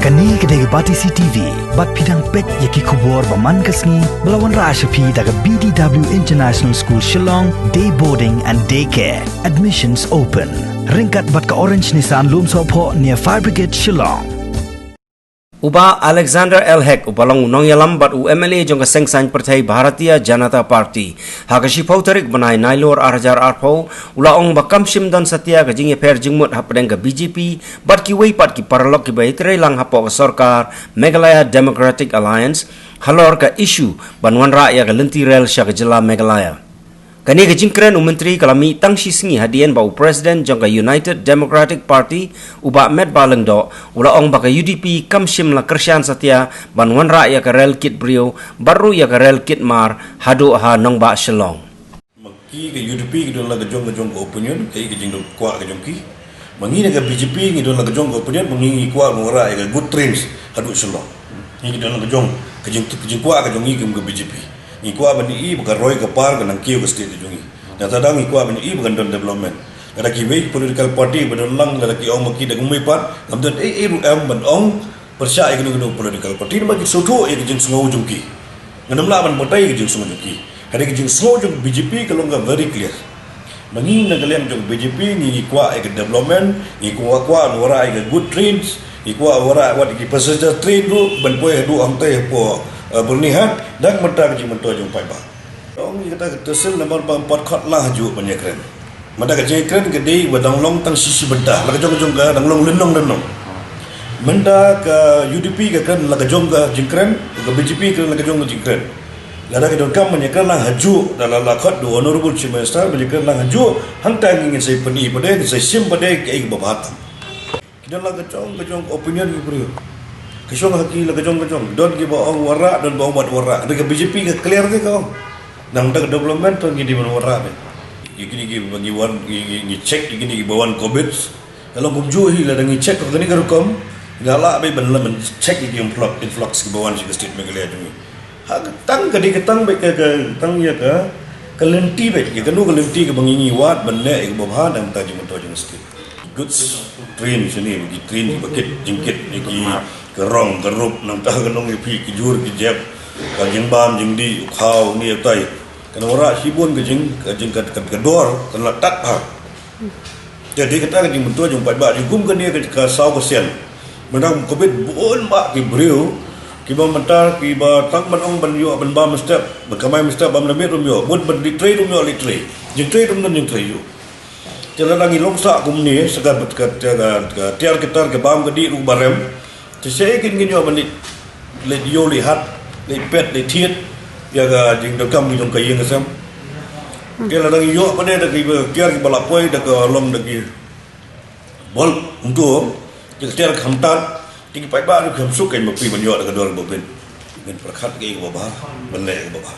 Kani kedai bati CTV, bat pidang pet yaki kubur baman kasni, belawan Rashapi daga BDW International School Shillong, day boarding and daycare. Admissions open. Ringkat bat ka Orange Nissan Loom Sopo near Fire Brigade Shillong. Uba Alexander Elhek upalong unong yalam bat UMLA jong kaseng sain Partai Bharatiya Janata Party. Hakashi tarik banai nailor arjar arpo ulaong bakam shimdan satya kajing per jingmut hapadeng ka BJP bat ki wei pat ki paralok ki baitre lang hapo ka sarkar Meghalaya Democratic Alliance halor ka issue banwan rakyat ka lentirel sya ka jela Meghalaya. Kani ka jingkren menteri kalami tang sisngi hadian bau Presiden jong ka United Democratic Party uba met baleng do ulaong baka UDP kamshim la kersyan satya banwan rakyat ka rel kit brio baru ya ka rel kit mar hadu ha nong ba Shillong. Maki ke UDP ke dalam kejong opinion ke jing do kwa kejong ki mangi ke BJP ke dalam kejong opinion mangi kwa ngora ke good trains hadu Shillong ni ke dalam kejong kwa kejong ki ke BJP ni kwa bani i bukan roy ke par ke nangkiu ke state jungi na tadang ni kwa bani i bukan don development ada ki wei political party bedon lang ada ki ong maki dagung mai pat amdan ru am ban ong persya ke no political party ni maki soto e jing sngo jungki nganam la ban motai ke jing sngo jungki ada ki jing sngo jung BJP kalau enggak very clear mangi na galem jung BJP ni kwa ke development ni kwa ngora ke good trains ni kwa ora wat ki passenger train ru ban poe du ang tai po bernihan dan mentah kecil mentah jumpai bah. Orang ni kata tersil nomor 4 kot lah ju banyak keren. Mada kecil keren kedai badang long tang sisi bentah. Laka jong ke dang long lenong. Menda ke UDP ke keren laka jong ke jingkren, ke BJP ke laka jong ke jingkren. Lada ke dongkam banyak keren lah haju dalam lakot do honorable chief minister banyak keren lah haju hangtang ingin saya peni pada saya sim pada ke babat. Kita laka jong opinion bro. Kesong haki la kejong don ki baong wara don baong bat wara de BJP ke clear ke kau nang dak development to ngi di wara be gini ki bagi wan ngi check gini ki bawan covid kalau bumju hi la ngi check ko gini ka rukom ngala be ban la men check ki influx ki bawan si state Meghalaya tu ha tang ka di ketang be ke tang ya ka kalenti be ke nu kalenti ke bangi wat ban le ke babha dam ta ji moto jeng state good train sini bagi train bakit jingkit ni ki kerong kerup nang tah kenong pi kijur kijep ka jing bam jing di khau ni tai kan ora sibun ke jing kedor kan latat ha jadi kita jing mentua jung pat ba jum ke dia ke 100% menang covid bon ba ki brio ki ba mentar ki ba tak manong ban yo ban ba mestep berkamai mestep bam lemit rum yo bun ban di trade rum yo li trade jing trade rum nan jing trade yo jalan lagi longsa kum ni segar betkat tiar ketar ke bam ke di ru barem saya ingin nyo menit le yo lihat le pet le thiet ya ga jing do kam jong kayeng sam ke la dang yo pade da ki kiar ki balapoi da ka lom da ki bol untuk ke tiar khamtat ti ki pai ba ru kham suk kai ma pi ban yo da ka dor bo ben men prakhat ke ba ba ban le ba ba